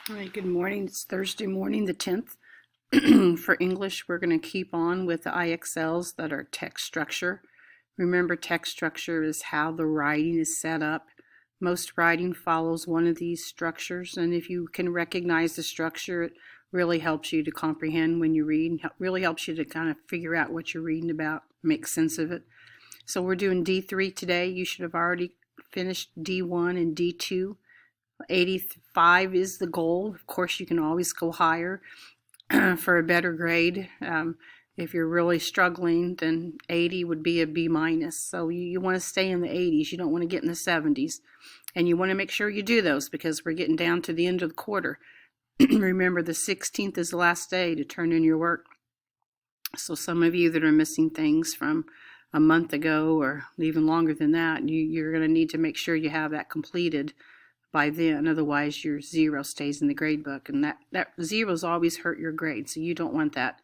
All right, good morning. It's Thursday morning, the 10th. For English, we're going to keep on with the IXLs that are text structure. Remember, text structure is how the writing is set up. Most writing follows one of these structures, and if you can recognize the structure, it really helps you to comprehend when you read, really helps you to kind of figure out what you're reading about, make sense of it. So we're doing D3 today. You should have already finished D1 and D2. 85 is the goal. Of course, you can always go higher for a better grade. If you're really struggling, then 80 would be a B minus. So you want to stay in the 80s. You don't want to get in the 70s. And you want to make sure you do those because we're getting down to the end of the quarter. Remember, the 16th is the last day to turn in your work. So some of you that are missing things from a month ago or even longer than that, you're going to need to make sure you have that completed by then. Otherwise, your zero stays in the grade book, and that zeros always hurt your grade, so you don't want that.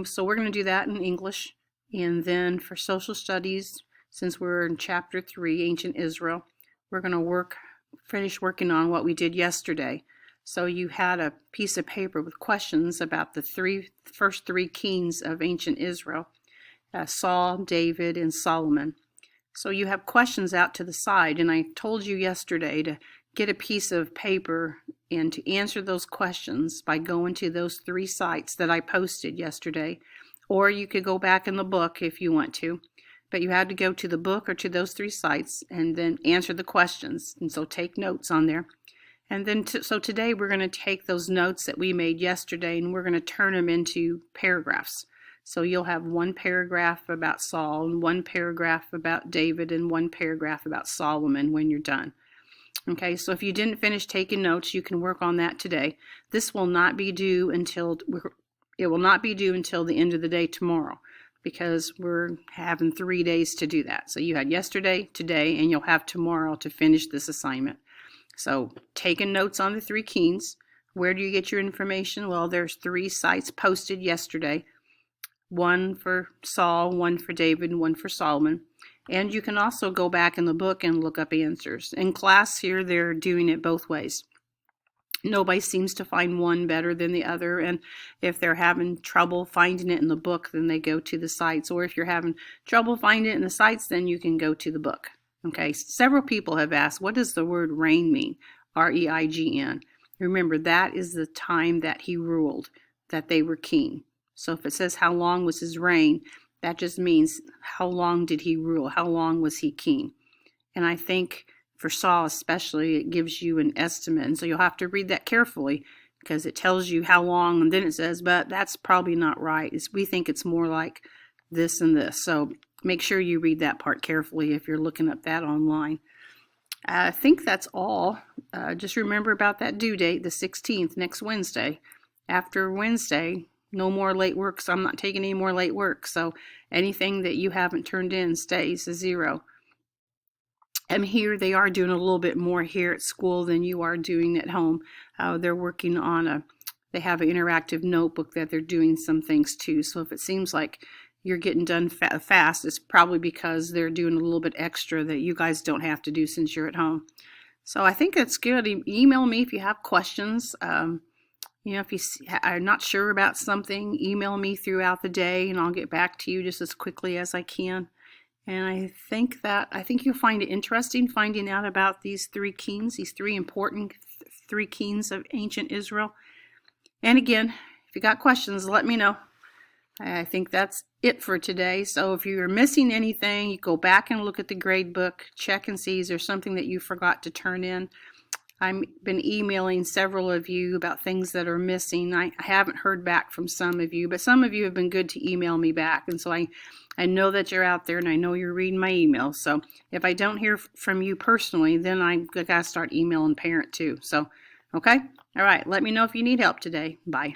So we're going to do that in English. And then for social studies, since we're in chapter 3, Ancient Israel, we're going to finish working on what we did yesterday. So you had a piece of paper with questions about the first three kings of ancient Israel, Saul, David, and Solomon. So you have questions out to the side, and I told you yesterday to get a piece of paper and to answer those questions by going to those 3 sites that I posted yesterday, or you could go back in the book if you want to, but you had to go to the book or to those 3 sites and then answer the questions, and so take notes on there. And then so today we're going to take those notes that we made yesterday and we're going to turn them into paragraphs. So you'll have 1 paragraph about Saul and 1 paragraph about David and 1 paragraph about Solomon when you're done. Okay, so if you didn't finish taking notes, you can work on that today. This will not be due until the end of the day tomorrow because we're having 3 days to do that. So you had yesterday, today, and you'll have tomorrow to finish this assignment. So taking notes on the 3 kings. Where do you get your information? Well, there's 3 sites posted yesterday. 1 for Saul, 1 for David, and 1 for Solomon. And you can also go back in the book and look up answers. In class here, they're doing it both ways. Nobody seems to find one better than the other, and if they're having trouble finding it in the book, then they go to the sites. Or if you're having trouble finding it in the sites, then you can go to the book. Okay, several people have asked, what does the word reign mean? R-E-I-G-N. Remember, that is the time that he ruled, that they were king. So if it says how long was his reign, that just means how long did he rule? How long was he king? And I think for Saul especially, it gives you an estimate. And so you'll have to read that carefully because it tells you how long, and then it says, but that's probably not right. We think it's more like this and this. So make sure you read that part carefully if you're looking up that online. I think that's all. Just remember about that due date, the 16th, next Wednesday. After Wednesday, no more late work, so I'm not taking any more late work. So anything that you haven't turned in stays a 0. And here they are doing a little bit more here at school than you are doing at home. They're working on they have an interactive notebook that they're doing some things too. So if it seems like you're getting done fast, it's probably because they're doing a little bit extra that you guys don't have to do since you're at home. So I think that's good. Email me if you have questions. If you are not sure about something, email me throughout the day and I'll get back to you just as quickly as I can. And I think you'll find it interesting finding out about these 3 kings, these 3 important 3 kings of ancient Israel. And again, if you got questions, let me know. I think that's it for today. So if you're missing anything, you go back and look at the grade book, check and see is there something that you forgot to turn in. I've been emailing several of you about things that are missing. I haven't heard back from some of you, but some of you have been good to email me back. And so I know that you're out there and I know you're reading my emails. So if I don't hear from you personally, then I got to start emailing parent too. So, okay? All right. Let me know if you need help today. Bye.